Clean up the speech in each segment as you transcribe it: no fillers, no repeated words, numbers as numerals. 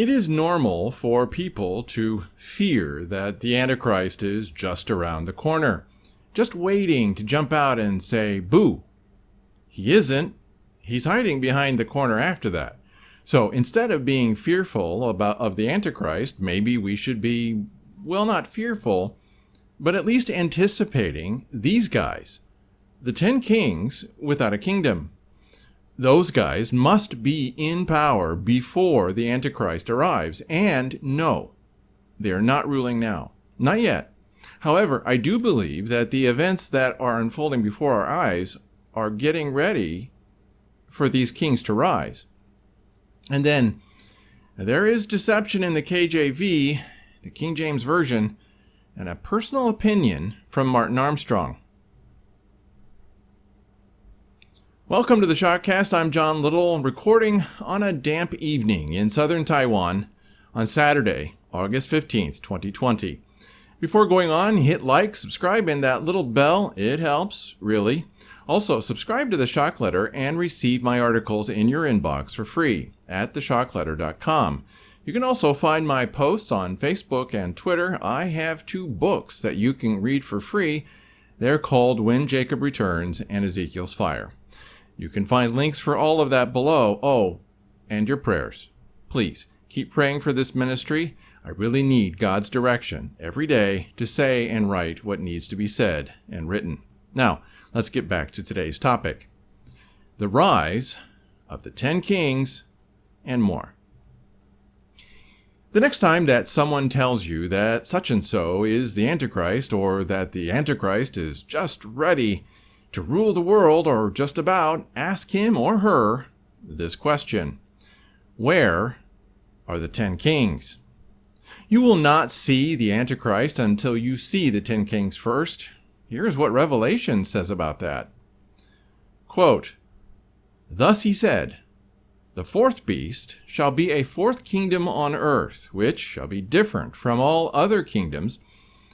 It is normal for people to fear that the Antichrist is just around the corner, just waiting to jump out and say, boo. He isn't. He's hiding behind the corner after that. So instead of being fearful of the Antichrist, maybe we should be, well, not fearful, but at least anticipating these guys, the 10 kings without a kingdom. Those guys must be in power before the Antichrist arrives. And no, they are not ruling now. Not yet. However, I do believe that the events that are unfolding before our eyes are getting ready for these kings to rise. And then there is deception in the KJV, the King James Version, and a personal opinion from Martin Armstrong. Welcome to the Shotcast. I'm John Little, recording on a damp evening in southern Taiwan on Saturday, August 15th, 2020. Before going on, hit like, subscribe, and that little bell. It helps, really. Also, subscribe to the Shock Letter and receive my articles in your inbox for free at theshockletter.com. You can also find my posts on Facebook and Twitter. I have 2 books that you can read for free. They're called When Jacob Returns and Ezekiel's Fire. You can find links for all of that below. Oh, and your prayers. Please, keep praying for this ministry. I really need God's direction every day to say and write what needs to be said and written. Now, let's get back to today's topic. The rise of the 10 kings and more. The next time that someone tells you that such and so is the Antichrist, or that the Antichrist is just ready to rule the world, or just about, ask him or her this question: where are the 10 kings? You will not see the Antichrist until you see the 10 kings first. Here's what Revelation says about that. Quote, "Thus he said, the 4th beast shall be a 4th kingdom on earth, which shall be different from all other kingdoms,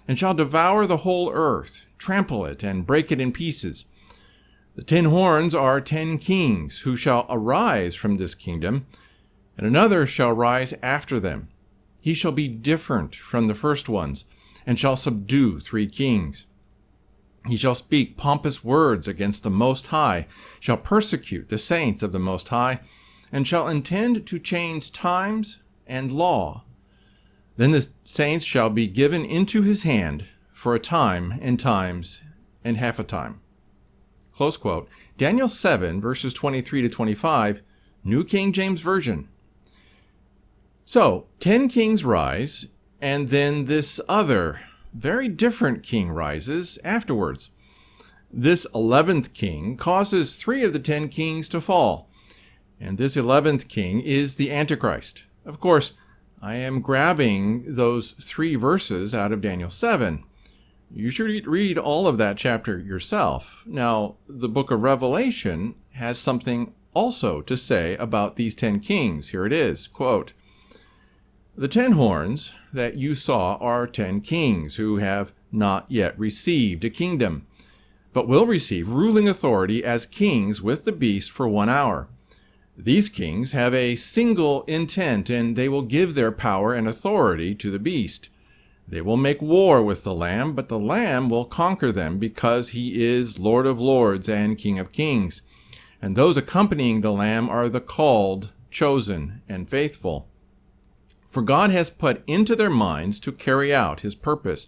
and shall devour the whole earth, trample it, and break it in pieces. The 10 horns are 10 kings, who shall arise from this kingdom, and another shall rise after them. He shall be different from the first ones, and shall subdue 3 kings. He shall speak pompous words against the Most High, shall persecute the saints of the Most High, and shall intend to change times and law. Then the saints shall be given into his hand for a time and times and half a time." Close quote. Daniel 7, verses 23 to 25, New King James Version. So, 10 kings rise, and then this other, very different king rises afterwards. This 11th king causes 3 of the 10 kings to fall, and this 11th king is the Antichrist. Of course, I am grabbing those 3 verses out of Daniel 7. You should read all of that chapter yourself. Now, the book of Revelation has something also to say about these 10 kings. Here it is, quote, "The 10 horns that you saw are 10 kings who have not yet received a kingdom, but will receive ruling authority as kings with the beast for 1 hour. These kings have a single intent, and they will give their power and authority to the beast. They will make war with the Lamb, but the Lamb will conquer them, because he is Lord of lords and King of kings. And those accompanying the Lamb are the called, chosen, and faithful. For God has put into their minds to carry out his purpose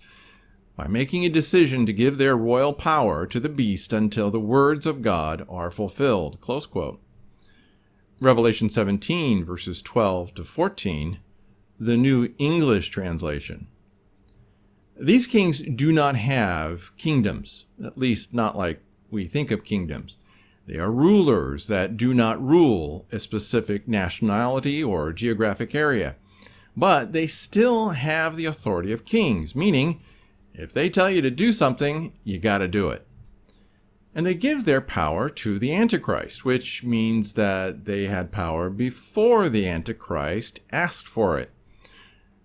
by making a decision to give their royal power to the beast until the words of God are fulfilled." Close quote. Revelation 17, verses 12 to 14, the New English Translation. These kings do not have kingdoms, at least not like we think of kingdoms. They are rulers that do not rule a specific nationality or geographic area. But they still have the authority of kings, meaning if they tell you to do something, you got to do it. And they give their power to the Antichrist, which means that they had power before the Antichrist asked for it.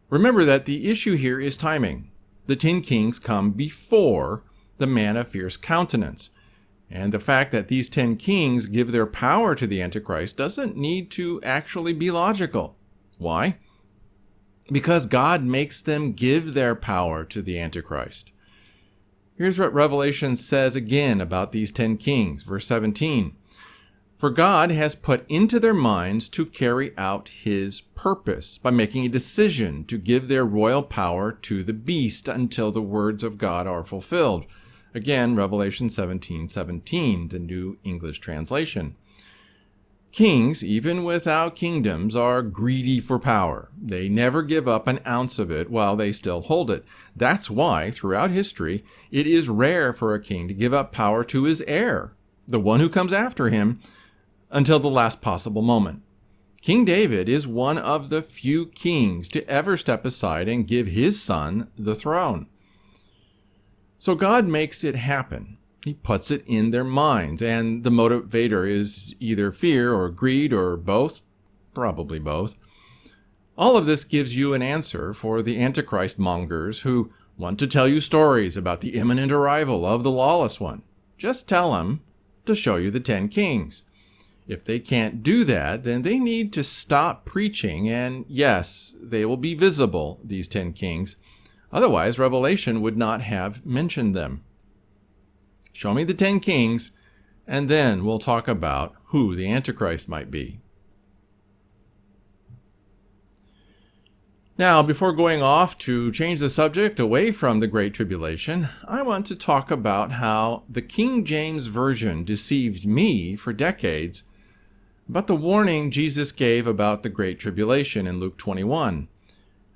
Remember that the issue here is timing. The 10 kings come before the man of fierce countenance. And the fact that these 10 kings give their power to the Antichrist doesn't need to actually be logical. Why? because God makes them give their power to the Antichrist. Here's what Revelation says again about these 10 kings, verse 17. For God has put into their minds to carry out his purpose by making a decision to give their royal power to the beast until the words of God are fulfilled. Again, Revelation 17:17, the New English Translation. Kings, even without kingdoms, are greedy for power. They never give up an ounce of it while they still hold it. That's why, throughout history, it is rare for a king to give up power to his heir, the one who comes after him, until the last possible moment. King David is one of the few kings to ever step aside and give his son the throne. So God makes it happen. He puts it in their minds, and the motivator is either fear or greed or both, probably both. All of this gives you an answer for the Antichrist mongers who want to tell you stories about the imminent arrival of the lawless one. Just tell them to show you the 10 kings. If they can't do that, then they need to stop preaching, and yes, they will be visible, these 10 kings. Otherwise, Revelation would not have mentioned them. Show me the 10 kings, and then we'll talk about who the Antichrist might be. Now, before going off to change the subject away from the Great Tribulation, I want to talk about how the King James Version deceived me for decades about the warning Jesus gave about the Great Tribulation in Luke 21.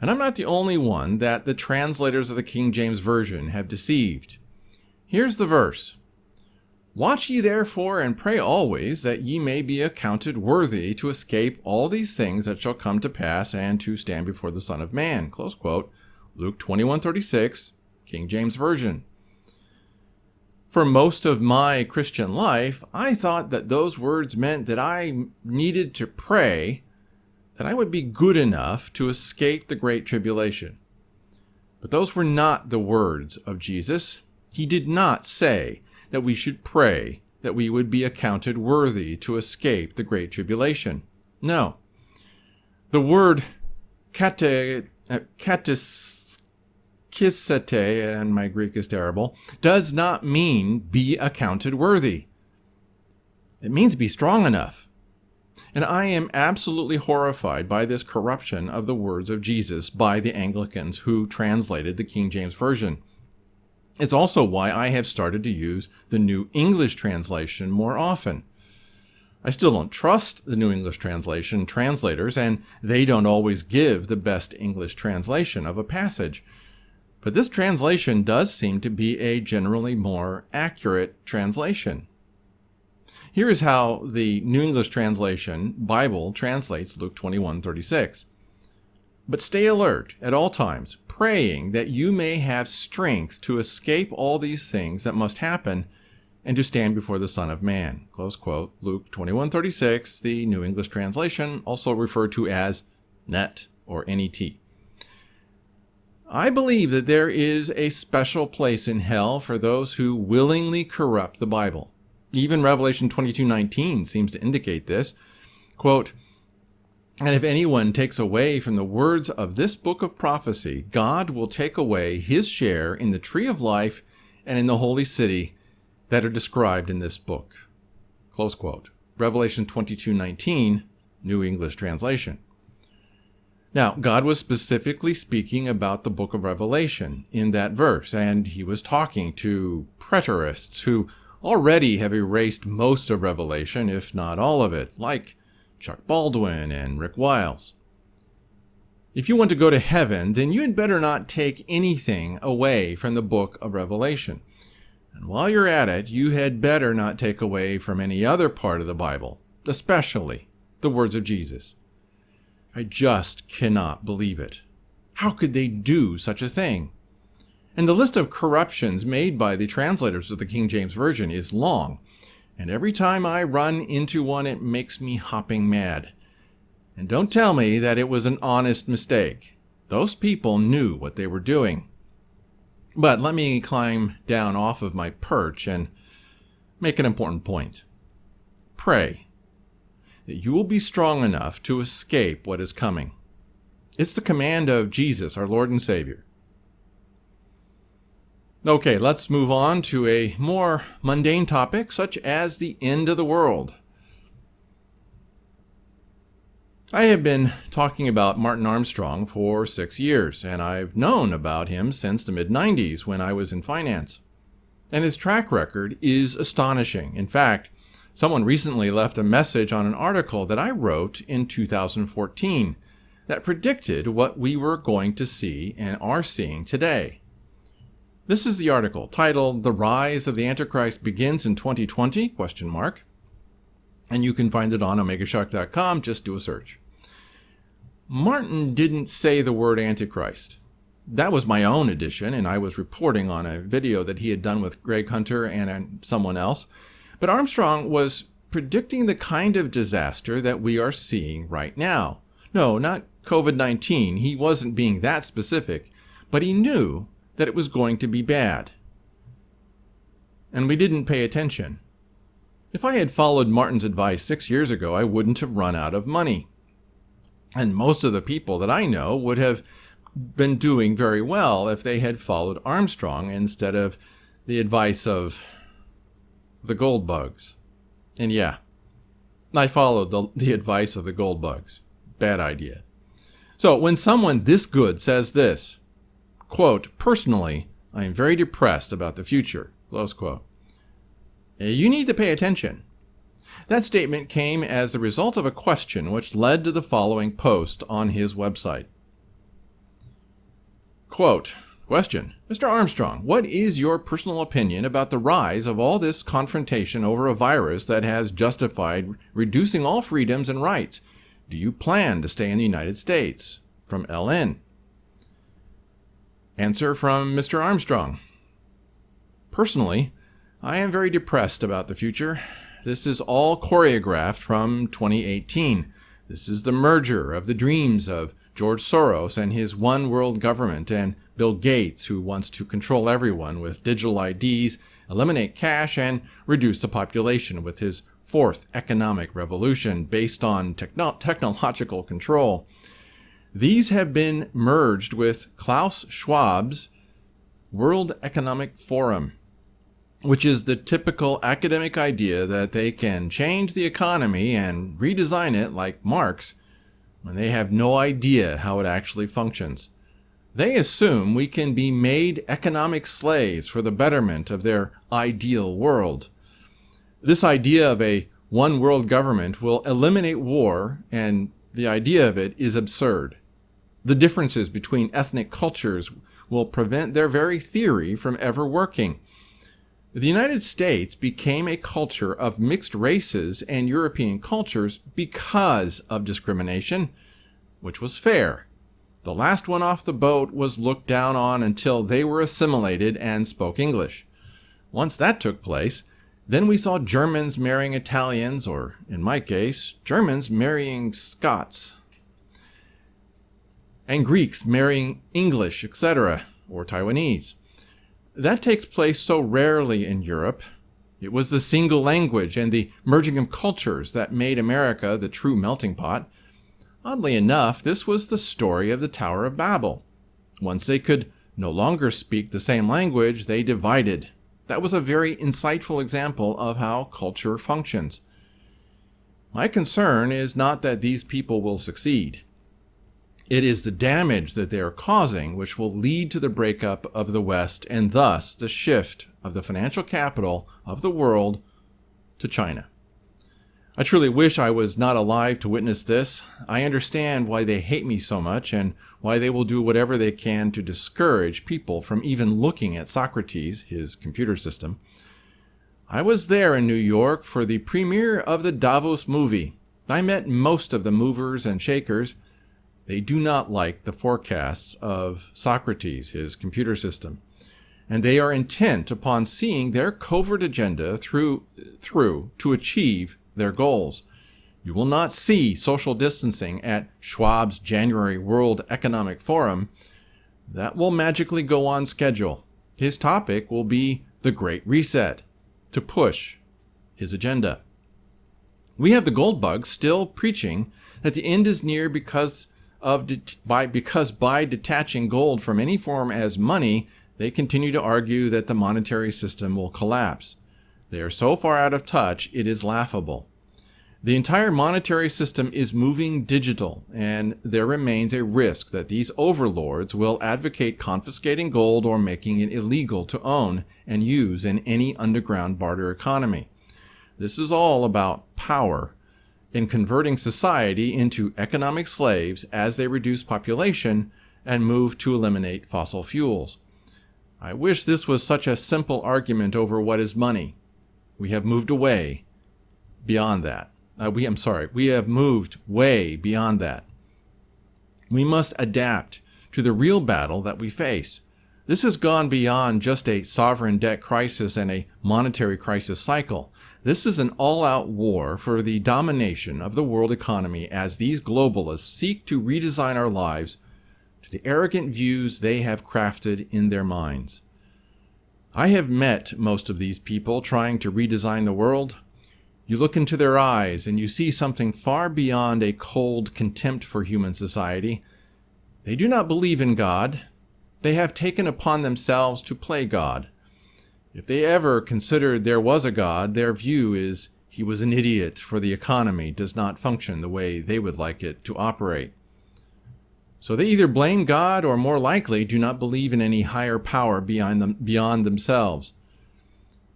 And I'm not the only one that the translators of the King James Version have deceived. Here's the verse. Watch ye therefore and pray always, that ye may be accounted worthy to escape all these things that shall come to pass, and to stand before the Son of Man. Close quote. Luke 21:36, King James Version. For most of my Christian life, I thought that those words meant that I needed to pray that I would be good enough to escape the Great Tribulation. But those were not the words of Jesus. He did not say that we should pray that we would be accounted worthy to escape the Great Tribulation. No. The word katisete, and my Greek is terrible, does not mean be accounted worthy. It means be strong enough. And I am absolutely horrified by this corruption of the words of Jesus by the Anglicans who translated the King James Version. It's also why I have started to use the New English Translation more often. I still don't trust the New English Translation translators, and they don't always give the best English translation of a passage. But this translation does seem to be a generally more accurate translation. Here is how the New English Translation Bible translates Luke 21:36. But stay alert at all times, praying that you may have strength to escape all these things that must happen and to stand before the Son of Man. Close quote. Luke 21:36, the New English Translation, also referred to as NET or NET. I believe that there is a special place in hell for those who willingly corrupt the Bible. Even Revelation 22:19 seems to indicate this. Quote, and if anyone takes away from the words of this book of prophecy, God will take away his share in the tree of life and in the holy city that are described in this book. Close quote. Revelation 22:19, New English Translation. Now, God was specifically speaking about the book of Revelation in that verse, and he was talking to preterists who already have erased most of Revelation, if not all of it, like Chuck Baldwin and Rick Wiles. If you want to go to heaven, then you had better not take anything away from the book of Revelation. And while you're at it, you had better not take away from any other part of the Bible, especially the words of Jesus. I just cannot believe it. How could they do such a thing? And the list of corruptions made by the translators of the King James Version is long, and every time I run into one, it makes me hopping mad. And don't tell me that it was an honest mistake. Those people knew what they were doing. But let me climb down off of my perch and make an important point. Pray that you will be strong enough to escape what is coming. It's the command of Jesus, our Lord and Savior. Okay, let's move on to a more mundane topic, such as the end of the world. I have been talking about Martin Armstrong for 6 years, and I've known about him since the mid-90s when I was in finance. And his track record is astonishing. In fact, someone recently left a message on an article that I wrote in 2014 that predicted what we were going to see and are seeing today. This is the article titled "The Rise of the Antichrist Begins in 2020?" And you can find it on omegashock.com. Just do a search. Martin didn't say the word Antichrist. That was my own addition, and I was reporting on a video that he had done with Greg Hunter and someone else. But Armstrong was predicting the kind of disaster that we are seeing right now. No, not COVID-19. He wasn't being that specific, but he knew that it was going to be bad. And we didn't pay attention. If I had followed Martin's advice 6 years ago, I wouldn't have run out of money. And most of the people that I know would have been doing very well if they had followed Armstrong instead of the advice of the gold bugs. And yeah, I followed the advice of the gold bugs. Bad idea. So when someone this good says this, quote, "Personally, I am very depressed about the future," close quote, you need to pay attention. That statement came as the result of a question which led to the following post on his website. Quote, question, "Mr. Armstrong, what is your personal opinion about the rise of all this confrontation over a virus that has justified reducing all freedoms and rights? Do you plan to stay in the United States?" From LN. Answer from Mr. Armstrong. Personally, I am very depressed about the future. This is all choreographed from 2018. This is the merger of the dreams of George Soros and his one world government and Bill Gates, who wants to control everyone with digital IDs, eliminate cash, and reduce the population with his fourth economic revolution based on technological control. These have been merged with Klaus Schwab's World Economic Forum, which is the typical academic idea that they can change the economy and redesign it like Marx when they have no idea how it actually functions. They assume we can be made economic slaves for the betterment of their ideal world. This idea of a one world government will eliminate war, and the idea of it is absurd. The differences between ethnic cultures will prevent their very theory from ever working. The United States became a culture of mixed races and European cultures because of discrimination, which was fair. The last one off the boat was looked down on until they were assimilated and spoke English. Once that took place, then we saw Germans marrying Italians, or in my case, Germans marrying Scots, and Greeks marrying English, etc., or Taiwanese. That takes place so rarely in Europe. It was the single language and the merging of cultures that made America the true melting pot. Oddly enough, this was the story of the Tower of Babel. Once they could no longer speak the same language, they divided. That was a very insightful example of how culture functions. My concern is not that these people will succeed. It is the damage that they are causing which will lead to the breakup of the West and thus the shift of the financial capital of the world to China. I truly wish I was not alive to witness this. I understand why they hate me so much and why they will do whatever they can to discourage people from even looking at Socrates, his computer system. I was there in New York for the premiere of the Davos movie. I met most of the movers and shakers. They do not like the forecasts of Socrates, his computer system, and they are intent upon seeing their covert agenda through to achieve their goals. You will not see social distancing at Schwab's January World Economic Forum. That will magically go on schedule. His topic will be the Great Reset, to push his agenda. We have the gold bugs still preaching that the end is near because because by detaching gold from any form as money, they continue to argue that the monetary system will collapse. They are so far out of touch, it is laughable. The entire monetary system is moving digital, and there remains a risk that these overlords will advocate confiscating gold or making it illegal to own and use in any underground barter economy. This is all about power in converting society into economic slaves as they reduce population and move to eliminate fossil fuels. I wish this was such a simple argument over what is money. We have moved away beyond that. We have moved way beyond that. We must adapt to the real battle that we face. This has gone beyond just a sovereign debt crisis and a monetary crisis cycle. This is an all-out war for the domination of the world economy as these globalists seek to redesign our lives to the arrogant views they have crafted in their minds. I have met most of these people trying to redesign the world. You look into their eyes and you see something far beyond a cold contempt for human society. They do not believe in God. They have taken upon themselves to play God. If they ever considered there was a God, their view is he was an idiot, for the economy does not function the way they would like it to operate. So they either blame God or, more likely, do not believe in any higher power beyond themselves.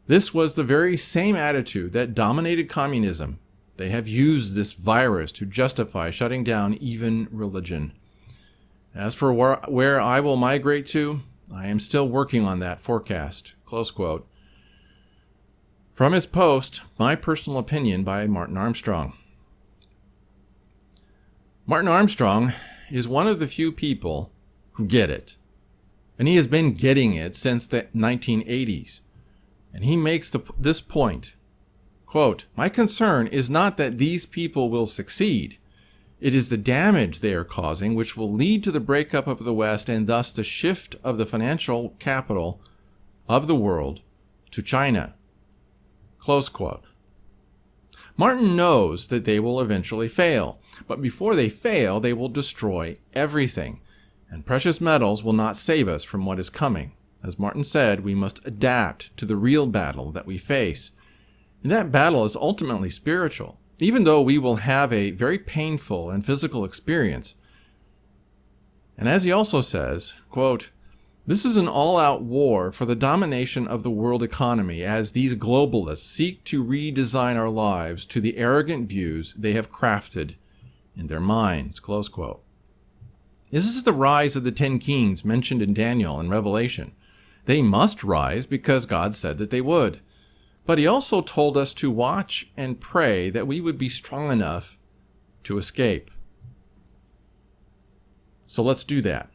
This was the very same attitude that dominated communism. They have used this virus to justify shutting down even religion. As for where I will migrate to, I am still working on that forecast." Close quote. From his post, My Personal Opinion by Martin Armstrong. Martin Armstrong is one of the few people who get it. And he has been getting it since the 1980s. And he makes this point, quote, "My concern is not that these people will succeed. It is the damage they are causing which will lead to the breakup of the West and thus the shift of the financial capital of the world to China." Close quote. Martin knows that they will eventually fail, but before they fail, they will destroy everything, and precious metals will not save us from what is coming. As Martin said, we must adapt to the real battle that we face. And that battle is ultimately spiritual, even though we will have a very painful and physical experience. And as he also says, quote, "This is an all-out war for the domination of the world economy as these globalists seek to redesign our lives to the arrogant views they have crafted in their minds." Close quote. This is the rise of the 10 kings mentioned in Daniel and Revelation. They must rise because God said that they would. But he also told us to watch and pray that we would be strong enough to escape. So let's do that.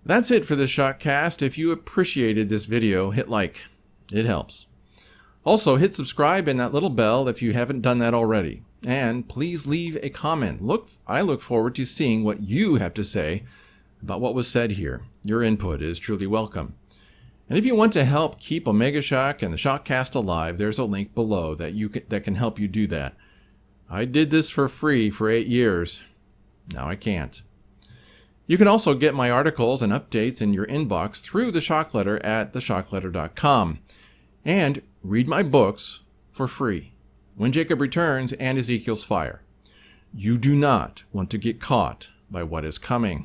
That's it for this Shotcast. If you appreciated this video, hit like. It helps. Also, hit subscribe and that little bell if you haven't done that already. And please leave a comment. I look forward to seeing what you have to say about what was said here. Your input is truly welcome. And if you want to help keep Omega Shock and the Shotcast alive, there's a link below that can help you do that. I did this for free for 8 years. Now I can't. You can also get my articles and updates in your inbox through the Shock Letter at theshockletter.com. And read my books for free. When Jacob Returns and Ezekiel's Fire. You do not want to get caught by what is coming.